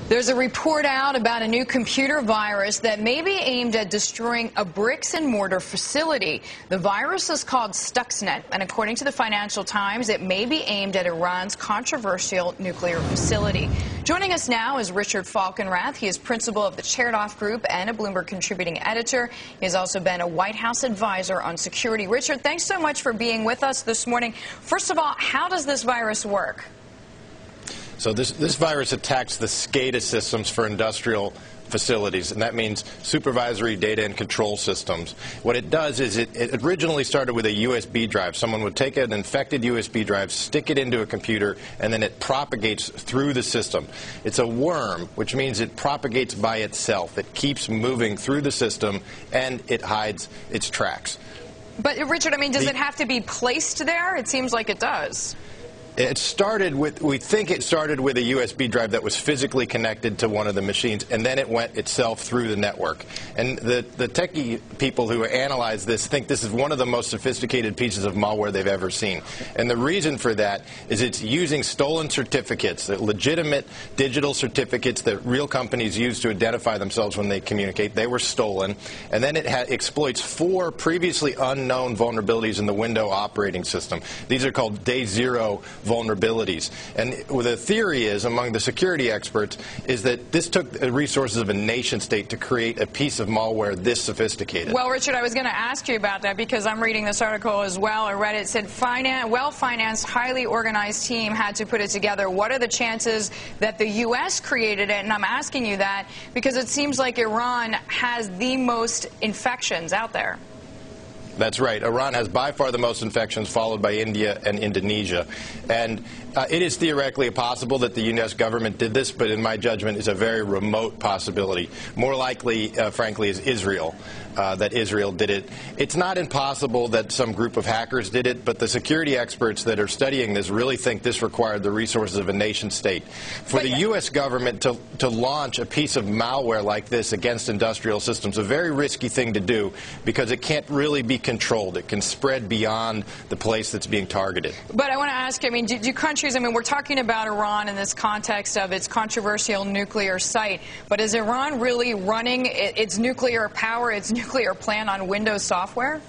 There's a report out about a new computer virus that may be aimed at destroying a bricks-and-mortar facility. The virus is called Stuxnet, and according to the Financial Times, it may be aimed at Iran's controversial nuclear facility. Joining us now is Richard Falkenrath. He is principal of the Chertoff Group and a Bloomberg contributing editor. He has also been a White House advisor on security. Richard, thanks so much for being with us this morning. First of all, how does this virus work? So this virus attacks the SCADA systems for industrial facilities, and that means supervisory data and control systems. What it does is it originally started with a USB drive. Someone would take an infected USB drive, stick it into a computer, and then it propagates through the system. It's a worm, which means it propagates by itself. It keeps moving through the system, and it hides its tracks. But, Richard, I mean, does it have to be placed there? It seems like it does. It started with, we think it started with a USB drive that was physically connected to one of the machines, and then it went itself through the network. And the techie people who analyze this think this is one of the most sophisticated pieces of malware they've ever seen. And the reason for that is it's using stolen certificates, legitimate digital certificates that real companies use to identify themselves when they communicate. They were stolen. And then it exploits 4 previously unknown vulnerabilities in the Windows operating system. These are called day zero vulnerabilities. And the theory is, among the security experts, is that this took the resources of a nation state to create a piece of malware this sophisticated. Well, Richard, I was going to ask you about that because I'm reading this article as well. I read it said well-financed, highly organized team had to put it together. What are the chances that the U.S. created it? And I'm asking you that because it seems like Iran has the most infections out there. That's right. Iran has by far the most infections, followed by India and Indonesia. And it is theoretically possible that the U.S. government did this, but in my judgment, it's a very remote possibility. More likely, frankly, is Israel, that Israel did it. It's not impossible that some group of hackers did it, but the security experts that are studying this really think this required the resources of a nation state. For the U.S. government to launch a piece of malware like this against industrial systems, a very risky thing to do because it can't really be controlled. It can spread beyond the place that's being targeted. But I want to ask you, I mean, do countries, I mean, we're talking about Iran in this context of its controversial nuclear site, but is Iran really running its nuclear power, its nuclear plant on Windows software?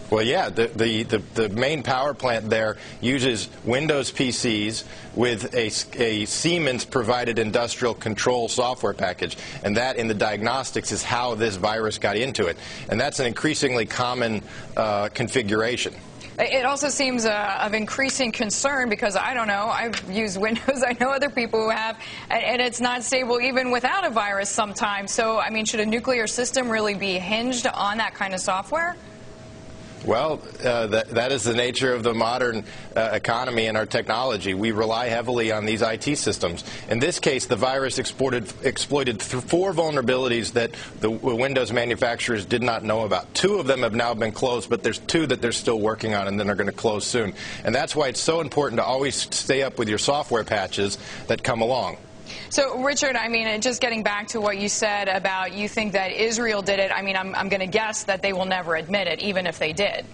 Well, yeah, the main power plant there uses Windows PCs with a Siemens-provided industrial control software package, and that in the diagnostics is how this virus got into it. And that's an increasingly common configuration. It also seems of increasing concern because, I don't know, I've used Windows, I know other people who have, and it's not stable even without a virus sometimes. So, I mean, should a nuclear system really be hinged on that kind of software? Well, that is the nature of the modern economy and our technology. We rely heavily on these IT systems. In this case, the virus exploited 4 vulnerabilities that the Windows manufacturers did not know about. 2 of them have now been closed, but there's 2 that they're still working on and then are going to close soon. And that's why it's so important to always stay up with your software patches that come along. So, Richard, I mean, just getting back to what you said about you think that Israel did it, I mean, I'm going to guess that they will never admit it, even if they did.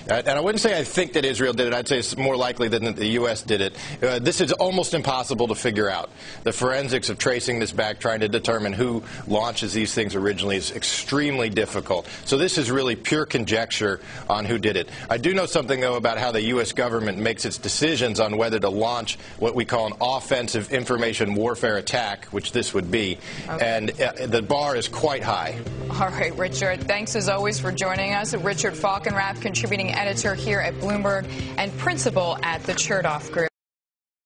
And I wouldn't say I think that Israel did it. I'd say it's more likely that the U.S. did it. This is almost impossible to figure out. The forensics of tracing this back, trying to determine who launches these things originally, is extremely difficult. So this is really pure conjecture on who did it. I do know something, though, about how the U.S. government makes its decisions on whether to launch what we call an offensive information warfare attack, which this would be. Okay. And the bar is quite high. All right, Richard, thanks as always for joining us. Richard Falkenrath, contributing editor here at Bloomberg and principal at the Chertoff Group.